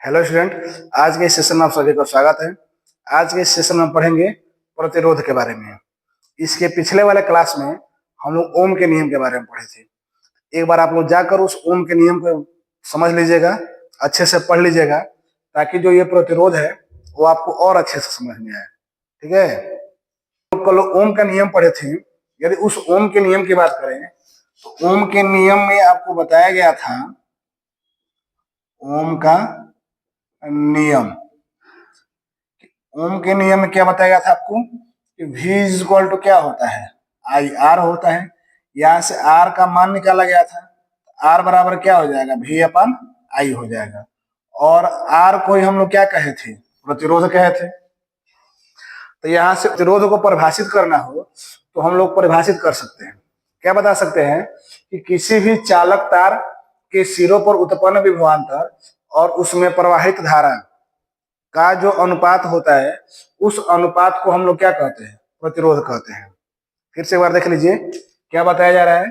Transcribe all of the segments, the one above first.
Hello student. आज के इस सेशन में आप सभी का स्वागत है। आज के इस सेशन में हम पढ़ेंगे प्रतिरोध के बारे में। इसके पिछले वाले क्लास में हम लोग ओम के नियम के बारे में पढ़े थे। एक बार आप लोग जाकर उस ओम के नियम को समझ लीजिएगा, अच्छे से पढ़ लीजिएगा, ताकि जो ये प्रतिरोध है वो आपको और अच्छे से समझ में आए। ठीक है, तो कल ओम का नियम पढ़े थे। यदि उस ओम के नियम की बात करें तो ओम के नियम में आपको बताया गया था ओम का नियम। ओम के नियम में क्या बताया गया था आपको कि V इज इक्वल टू क्या होता है, आई आर होता है। यहां से आर का मान निकाला गया था, आर बराबर क्या हो जाएगा, V अपन आई हो जाएगा। और आर को ही हम लोग क्या कहे थे, प्रतिरोध कहे थे। तो यहाँ से प्रतिरोध को परिभाषित करना हो तो हम लोग परिभाषित कर सकते हैं। क्या बता सकते हैं कि किसी भी चालक तार के सिरों पर उत्पन्न विभवांतर और उसमें प्रवाहित धारा का जो अनुपात होता है, उस अनुपात को हम लोग क्या कहते हैं, प्रतिरोध कहते हैं। फिर से एक बार देख लीजिए, क्या बताया जा रहा है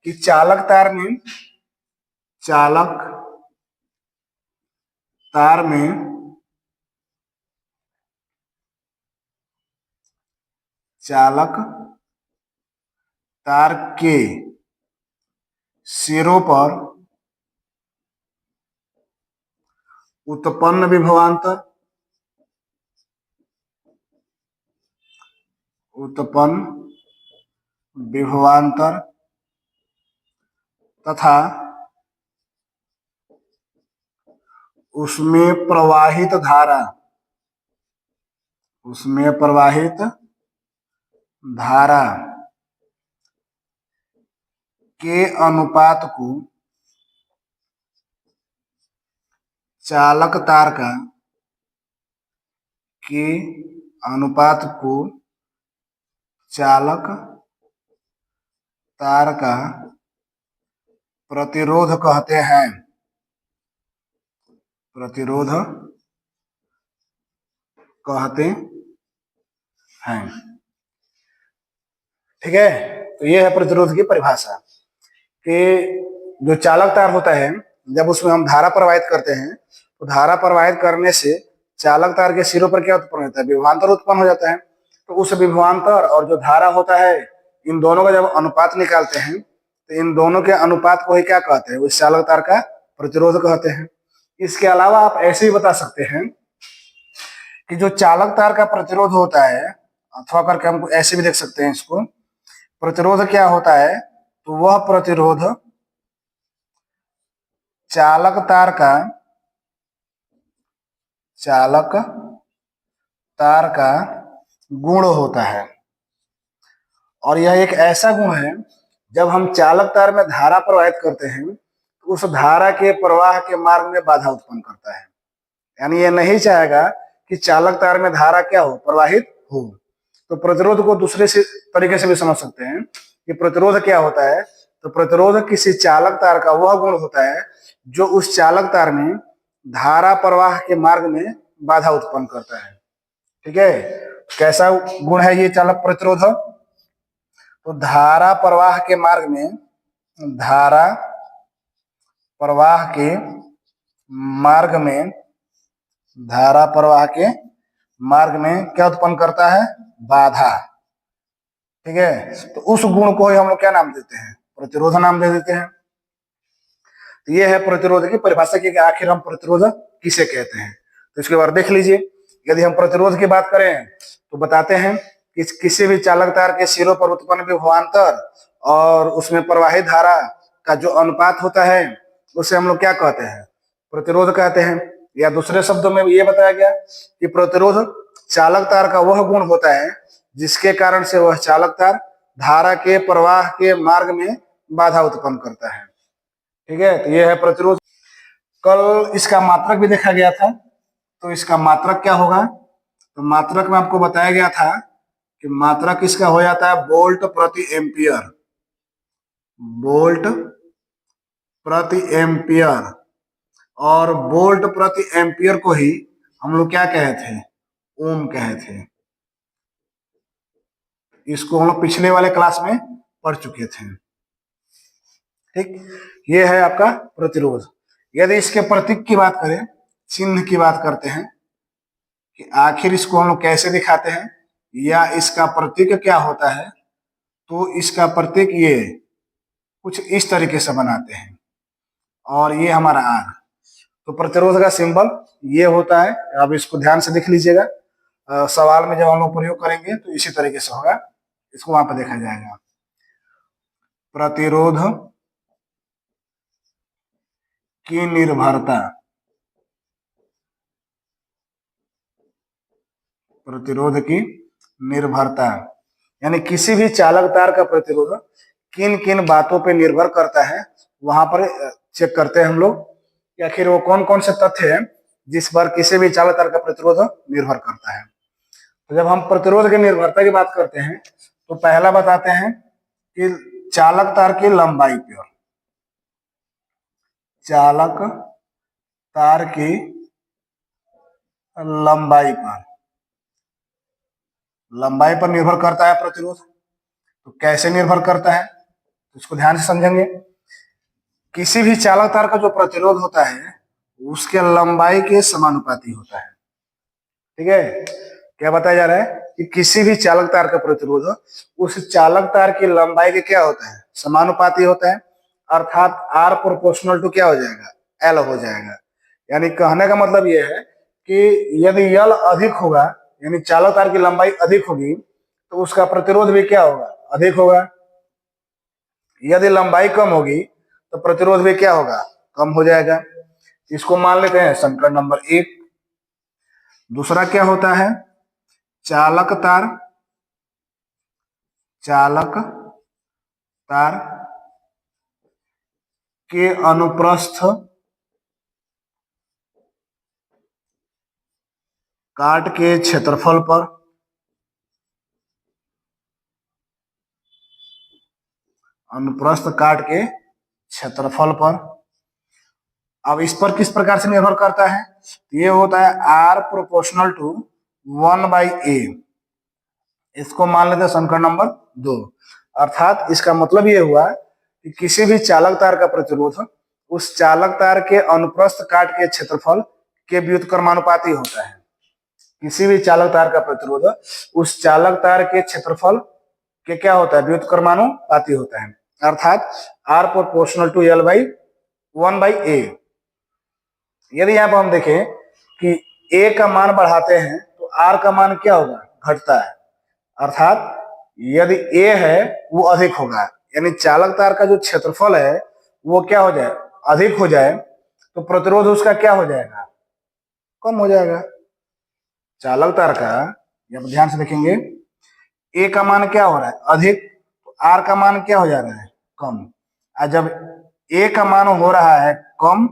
कि चालक तार में चालक तार के सिरों पर उत्पन्न विभवांतर तथा उसमें प्रवाहित धारा के अनुपात को चालक तार का प्रतिरोध कहते हैं। ठीक है, तो ये है प्रतिरोध की परिभाषा कि जो चालक तार होता है, जब उसमें हम धारा प्रवाहित करते हैं तो धारा प्रवाहित करने से चालक तार के सिरों पर क्या उत्पन्न होता है, विभवांतर उत्पन्न हो जाता है। तो उस विभवांतर और जो धारा होता है, इन दोनों का जब अनुपात निकालते हैं तो इन दोनों के अनुपात को ही क्या कहते हैं, उस चालक तार का प्रतिरोध कहते हैं। इसके अलावा आप ऐसे ही बता सकते हैं कि जो चालक तार का प्रतिरोध होता है, अथवा करके हम ऐसे भी देख सकते हैं इसको, प्रतिरोध क्या होता है, तो वह प्रतिरोध चालक तार का गुण होता है। और यह एक ऐसा गुण है, जब हम चालक तार में धारा प्रवाहित करते हैं तो उस धारा के प्रवाह के मार्ग में बाधा उत्पन्न करता है। यानी यह नहीं चाहेगा कि चालक तार में धारा क्या हो, प्रवाहित हो। तो प्रतिरोध को दूसरे से तरीके से भी समझ सकते हैं कि प्रतिरोध क्या होता है। तो प्रतिरोध किसी चालक तार का वह गुण होता है जो उस चालक तार में धारा प्रवाह के मार्ग में बाधा उत्पन्न करता है। ठीक है, कैसा गुण है ये चालक प्रतिरोध, तो धारा प्रवाह के मार्ग में क्या उत्पन्न करता है, बाधा। ठीक है, तो उस गुण को ही हम लोग क्या नाम देते हैं, प्रतिरोध नाम दे देते हैं। तो ये है प्रतिरोध की परिभाषा की आखिर हम प्रतिरोध किसे कहते हैं। तो इसके बाद देख लीजिए, यदि हम प्रतिरोध की बात करें तो बताते हैं कि किसी भी चालक तार के सिरों पर उत्पन्न विभवांतर और उसमें प्रवाहित धारा का जो अनुपात होता है, उसे हम लोग क्या कहते हैं, प्रतिरोध कहते हैं। या दूसरे शब्दों में ये बताया गया कि प्रतिरोध चालक तार का वह गुण होता है जिसके कारण से वह चालक तार धारा के प्रवाह के मार्ग में बाधा उत्पन्न करता है। ठीक है, तो यह है प्रतिरोध। कल इसका मात्रक भी देखा गया था, तो इसका मात्रक क्या होगा, तो मात्रक में आपको बताया गया था कि मात्रक इसका हो जाता है वोल्ट प्रति एम्पियर। और वोल्ट प्रति एम्पियर को ही हम लोग क्या कहे थे, ओम कहे थे। इसको हम लोग पिछले वाले क्लास में पढ़ चुके थे। ठीक, ये है आपका प्रतिरोध। यदि इसके प्रतीक की बात करें, चिन्ह की बात करते हैं कि आखिर इसको हम लोग कैसे दिखाते हैं या इसका प्रतीक क्या होता है, तो इसका प्रतीक ये कुछ इस तरीके से बनाते हैं और ये हमारा आर। तो प्रतिरोध का सिंबल ये होता है, आप इसको ध्यान से देख लीजिएगा। सवाल में जब हम लोग प्रयोग करेंगे तो इसी तरीके से होगा, इसको वहां पर देखा जाएगा। प्रतिरोध की निर्भरता, प्रतिरोध की निर्भरता यानी किसी भी चालक तार का प्रतिरोध किन किन बातों पर निर्भर करता है, वहां पर चेक करते हैं हम लोग कि आखिर वो कौन कौन से तथ्य हैं जिस पर किसी भी चालक तार का प्रतिरोध निर्भर करता है। तो जब हम प्रतिरोध की निर्भरता की बात करते हैं तो पहला बताते हैं कि चालक तार की लंबाई पर, चालक तार की लंबाई पर निर्भर करता है प्रतिरोध। तो कैसे निर्भर करता है तो इसको ध्यान से समझेंगे। किसी भी चालक तार का जो प्रतिरोध होता है उसके लंबाई के समानुपाती होता है। ठीक है, क्या बताया जा रहा है कि किसी भी चालक तार का प्रतिरोध उस चालक तार की लंबाई के क्या होता है, समानुपाती होता है। अर्थात आर प्रोपोर्शनल टू क्या हो जाएगा, एल हो जाएगा। यानी कहने का मतलब यह है कि यदि एल अधिक होगा यानी चालक तार की लंबाई अधिक होगी तो उसका प्रतिरोध भी क्या होगा, अधिक होगा। यदि लंबाई कम होगी तो प्रतिरोध भी क्या होगा, कम हो जाएगा। इसको मान लेते हैं समीकरण नंबर 1। दूसरा क्या होता है, चालक तार के अनुप्रस्थ काट के क्षेत्रफल पर, अनुप्रस्थ काट के क्षेत्रफल पर। अब इस पर किस प्रकार से निर्भर करता है, ये होता है आर प्रोपोर्शनल टू 1/a। इसको मान लेते हैं समीकरण नंबर 2। अर्थात इसका मतलब ये हुआ कि किसी भी चालक तार का प्रतिरोध उस चालक तार के अनुप्रस्थ काट के क्षेत्रफल के व्युत्क्रमानुपाती होता है। किसी भी चालक तार का प्रतिरोध उस चालक तार के क्षेत्रफल के क्या होता है, व्युत्क्रमानुपाती होता है। अर्थात R proportional to L by 1/a। यदि यहाँ पर हम देखें कि ए का मान बढ़ाते हैं तो आर का मान क्या होगा, घटता है। अर्थात यदि ए है वो अधिक होगा यानी चालक तार का जो क्षेत्रफल है वो क्या हो जाए, अधिक हो जाए, तो प्रतिरोध उसका क्या हो जाएगा, कम हो जाएगा। चालक तार का, जब ध्यान से देखेंगे, ए का मान क्या हो रहा है, अधिक, तो आर का मान क्या हो जा रहा है, कम। और जब ए का मान हो रहा है कम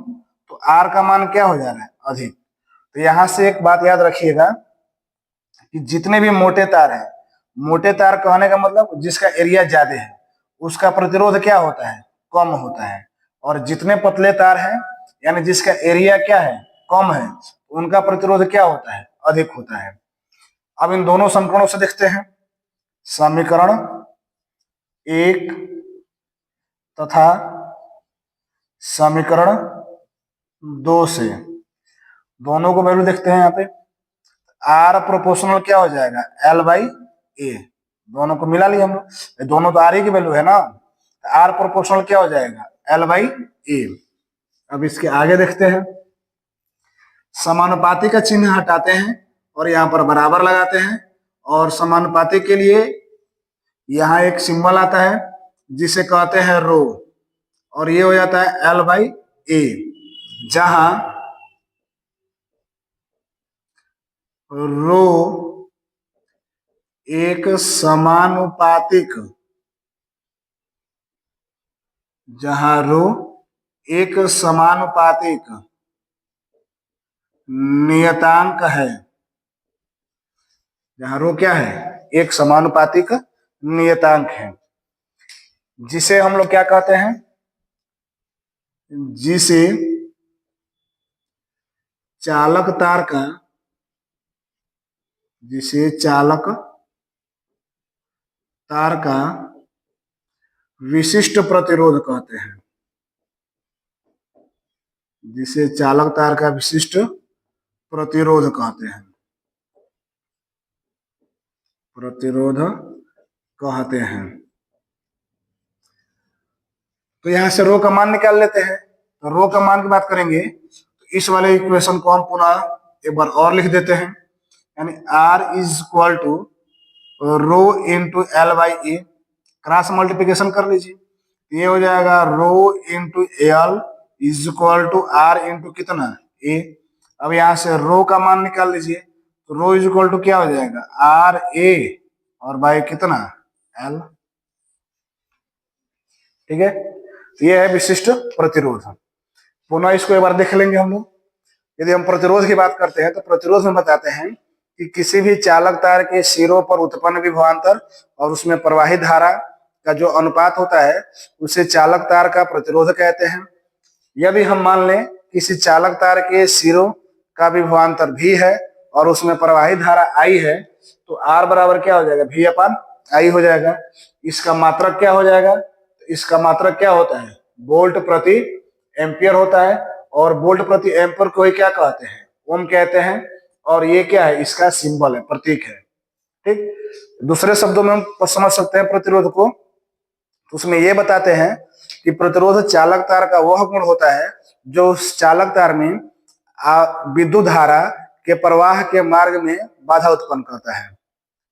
तो आर का मान क्या हो जा रहा है, अधिक। तो यहां से एक बात याद रखिएगा कि जितने भी मोटे तार हैं, मोटे तार कहने का मतलब जिसका एरिया ज्यादा है उसका प्रतिरोध क्या होता है, कम होता है। और जितने पतले तार हैं यानी जिसका एरिया क्या है, कम है, उनका प्रतिरोध क्या होता है, अधिक होता है। अब इन दोनों समीकरणों से देखते हैं। समीकरण 1 तथा समीकरण 2 से दोनों को वैल्यू देखते हैं। यहाँ पे आर प्रोपोर्शनल क्या हो जाएगा, एल बाई ए। दोनों को मिला लिया हम लोग, दोनों तो आर ही की वैल्यू है ना। आर प्रोपोर्शनल क्या हो जाएगा, एल बाई ए। अब इसके आगे देखते हैं, समानुपाती का चिन्ह हटाते हैं और यहाँ पर बराबर लगाते हैं। और समानुपाती के लिए यहाँ एक सिंबल आता है जिसे कहते हैं रो, और ये हो जाता है एल बाई ए, जहां रो एक समानुपातिक, जहां रो एक समानुपातिक नियतांक है, जहां रो क्या है, एक समानुपातिक नियतांक है, जिसे हम लोग क्या कहते हैं, जिसे चालक तार का, जिसे चालक तार का विशिष्ट प्रतिरोध कहते हैं, जिसे चालक तार का विशिष्ट प्रतिरोध कहते हैं, प्रतिरोध कहते हैं। तो यहां से रो का मान निकाल लेते हैं। तो रो का मान की बात करेंगे तो इस वाले इक्वेशन को हम पुनः एक बार और लिख देते हैं, यानी R is equal to row into L by A, cross multiplication कर लीजिए, ये हो जाएगा row into L is equal to R into कितना ए। अब यहां से रो का मान निकाल लीजिए, तो रो इज इक्वल टू क्या हो जाएगा आर ए और बाई कितना एल। ठीक है, तो ये है विशिष्ट प्रतिरोध। पुनः इसको एक बार देख लेंगे हम लोग। यदि हम प्रतिरोध की बात करते हैं तो प्रतिरोध में बताते हैं कि किसी भी चालक तार के सिरों पर उत्पन्न विभवांतर और उसमें प्रवाहित धारा का जो अनुपात होता है उसे चालक तार का प्रतिरोध कहते हैं। यदि हम मान लें किसी चालक तार के सिरों का विभवांतर भी है और उसमें प्रवाहित धारा आई है, तो आर बराबर क्या हो जाएगा भी अपान आई हो जाएगा। इसका मात्रक क्या हो जाएगा, इसका मात्रक क्या होता है वोल्ट प्रति एम्पियर होता है, और वोल्ट प्रति एम्पियर को ही क्या कहते हैं ओम कहते हैं, और ये क्या है इसका सिंबल है, प्रतीक है। ठीक, दूसरे शब्दों में हम समझ सकते हैं प्रतिरोध को, तो उसमें ये बताते हैं कि प्रतिरोध चालक तार का वह गुण होता है जो उस चालक तार में विद्युत धारा के प्रवाह के मार्ग में बाधा उत्पन्न करता है।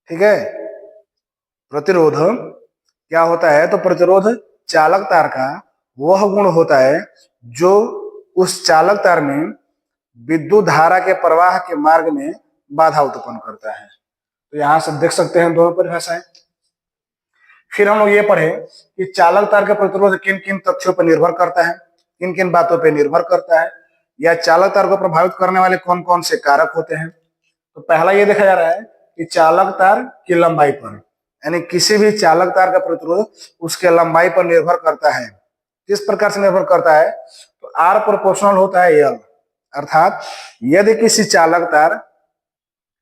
ठीक है, प्रतिरोध क्या होता है, तो प्रतिरोध चालक तार का वह गुण होता है जो उस चालक तार में विद्युत धारा के प्रवाह के मार्ग में बाधा उत्पन्न करता है। तो यहां से देख सकते हैं दोनों परिभाषाएं। फिर हम लोग ये पढ़े कि चालक तार का प्रतिरोध किन किन तथ्यों पर निर्भर करता है, किन किन बातों पर निर्भर करता है, या चालक तार को प्रभावित करने वाले कौन कौन से कारक होते हैं। तो पहला ये देखा जा रहा है कि चालक तार की लंबाई पर, यानी किसी भी चालक तार का प्रतिरोध उसके लंबाई पर निर्भर करता है। किस प्रकार से निर्भर करता है, तो आर प्रोपोर्शनल होता है एल, अर्थात यदि किसी चालक तार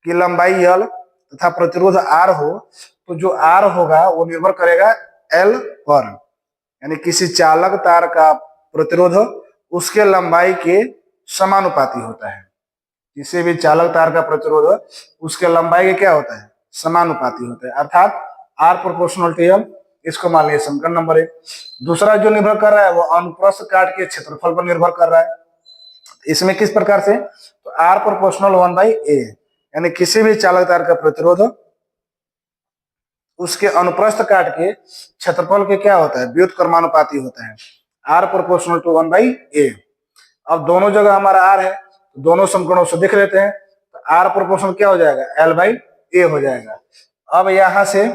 की लंबाई एल तथा प्रतिरोध आर हो, तो जो आर होगा वो निर्भर करेगा एल पर, यानी किसी चालक तार का प्रतिरोध उसके लंबाई के समानुपाती होता है। किसी भी चालक तार का प्रतिरोध उसके लंबाई के क्या होता है समानुपाती होता है, अर्थात आर प्रोपोर्शनल टू एल। इसको मान लीजिए समीकरण नंबर 1। दूसरा जो निर्भर कर रहा है वो अनुप्रस्थ काट के क्षेत्रफल पर निर्भर कर रहा है। इसमें किस प्रकार से, तो आर प्रोपोर्शनल 1/a, यानी किसी भी चालक तार का प्रतिरोध उसके अनुप्रस्थ काट के क्षेत्रफल के क्या होता है व्युत्क्रमानुपाती होता है, आर प्रोपोर्शनल टू 1/a। अब दोनों जगह हमारा आर है, तो दोनों समीकरणों से देख लेते हैं, तो आर प्रोपोर्शनल क्या हो जाएगा L/A हो जाएगा। अब यहां से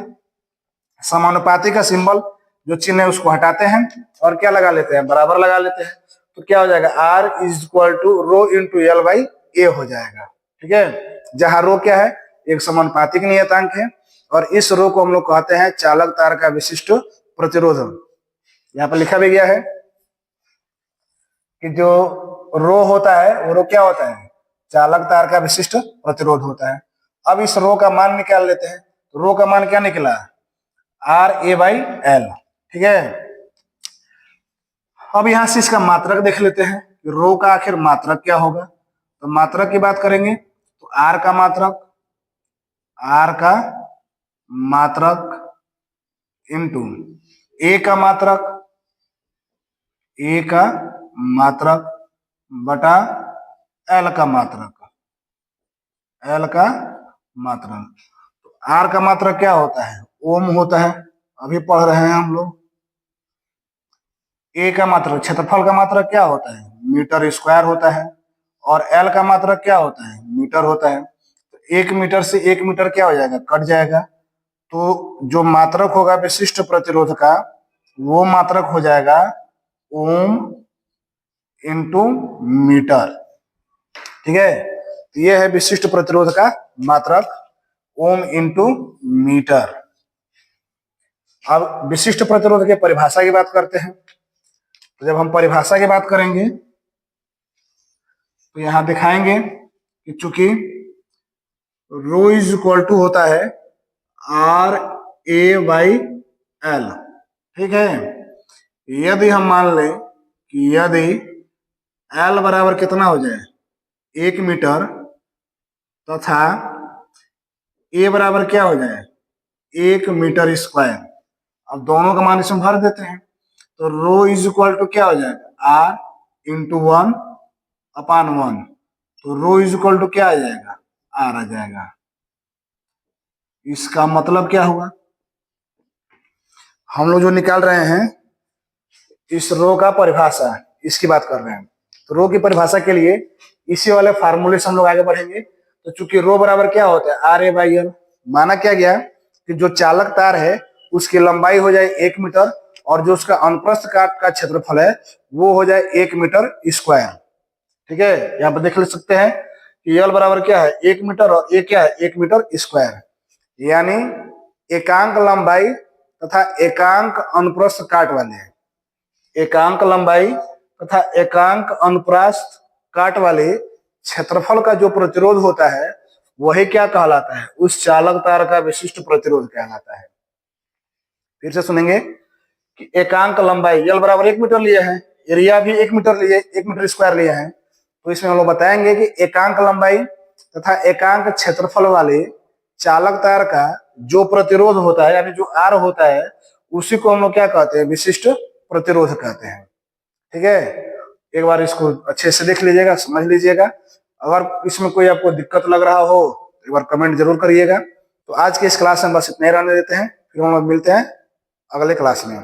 समानुपाती का सिंबल जो चिन्ह है उसको हटाते हैं और क्या लगा लेते हैं बराबर लगा लेते हैं, तो क्या हो जाएगा R is equal to row into L/A हो जाएगा। ठीक है, जहां रो क्या है एक समानुपातिक नियतांक है, और इस रो को हम लोग कहते हैं चालक तार का विशिष्ट प्रतिरोध। यहाँ पर लिखा भी गया है कि जो रो होता है वो रो क्या होता है चालक तार का विशिष्ट प्रतिरोध होता है। अब इस रो का मान निकाल लेते हैं, तो रो का मान क्या निकला RA/L। ठीक है, अब यहां से इसका मात्रक देख लेते हैं कि रो का आखिर मात्रक क्या होगा। तो मात्रक की बात करेंगे तो R का मात्रक इंटू A का मात्रक बटा L का मात्रक। तो R का मात्रक क्या होता है ओम होता है, अभी पढ़ रहे हैं हम लोग। A का मात्रक क्षेत्रफल का मात्रक क्या होता है मीटर स्क्वायर होता है, और L का मात्रक क्या होता है मीटर होता है। तो 1 मीटर से 1 मीटर क्या हो जाएगा कट जाएगा, तो जो मात्रक होगा विशिष्ट प्रतिरोध का वो मात्रक हो जाएगा ओम इंटू मीटर। ठीक है, तो ये है विशिष्ट प्रतिरोध का मात्रक ओम इंटू मीटर। अब विशिष्ट प्रतिरोध के परिभाषा की बात करते हैं। तो जब हम परिभाषा की बात करेंगे तो यहां दिखाएंगे कि चूंकि रो इज इक्वल टू होता है RA/L। ठीक है, यदि हम मान लें कि यदि L बराबर कितना हो जाए 1 मीटर, तथा ए बराबर क्या हो जाए 1 मीटर स्क्वायर। अब दोनों का मान इसमें भर देते हैं, तो रो इज इक्वल टू क्या हो जाएगा R × 1/1। तो रो इज इक्वल टू क्या आ जाएगा R आ जाएगा। इसका मतलब क्या हुआ, हम लोग जो निकाल रहे हैं इस रो का परिभाषा, इसकी बात कर रहे हैं। तो रो की परिभाषा के लिए इसी वाले फार्मूले से हम लोग आगे बढ़ेंगे। तो चूंकि रो बराबर क्या होता है RA/L, माना क्या गया कि जो चालक तार है उसकी लंबाई हो जाए 1 मीटर और जो उसका अनुप्रस्थ काट का क्षेत्रफल है वो हो जाए 1 मीटर स्क्वायर। ठीक है, यहाँ पर देख ले सकते हैं कि L बराबर क्या है 1 मीटर और A क्या है 1 मीटर स्क्वायर। यानी एकांक लंबाई तथा एकांक अनुप्रस्थ काट वाले, एकांक लंबाई तथा एकांक अनुप्रस्थ काट वाले क्षेत्रफल का जो प्रतिरोध होता है वही क्या कहलाता है, उस चालक तार का विशिष्ट प्रतिरोध कहलाता है। फिर से सुनेंगे कि एकांक लंबाई L बराबर 1 मीटर लिए हैं, एरिया भी 1 मीटर लिए 1 मीटर स्क्वायर लिए हैं। तो इसमें हम लोग बताएंगे कि एकांक लंबाई तथा एकांक क्षेत्रफल वाले चालक तार का जो प्रतिरोध होता है यानी जो R होता है उसी को हम लोग क्या कहते हैं, विशिष्ट प्रतिरोध कहते हैं। ठीक है, एक बार इसको अच्छे से देख लीजिएगा, समझ लीजिएगा। अगर इसमें कोई आपको दिक्कत लग रहा हो तो एक बार कमेंट जरूर करिएगा। तो आज के इस क्लास में बस इतना ही रहने देते हैं, फिर हम लोग मिलते हैं अगले क्लास में।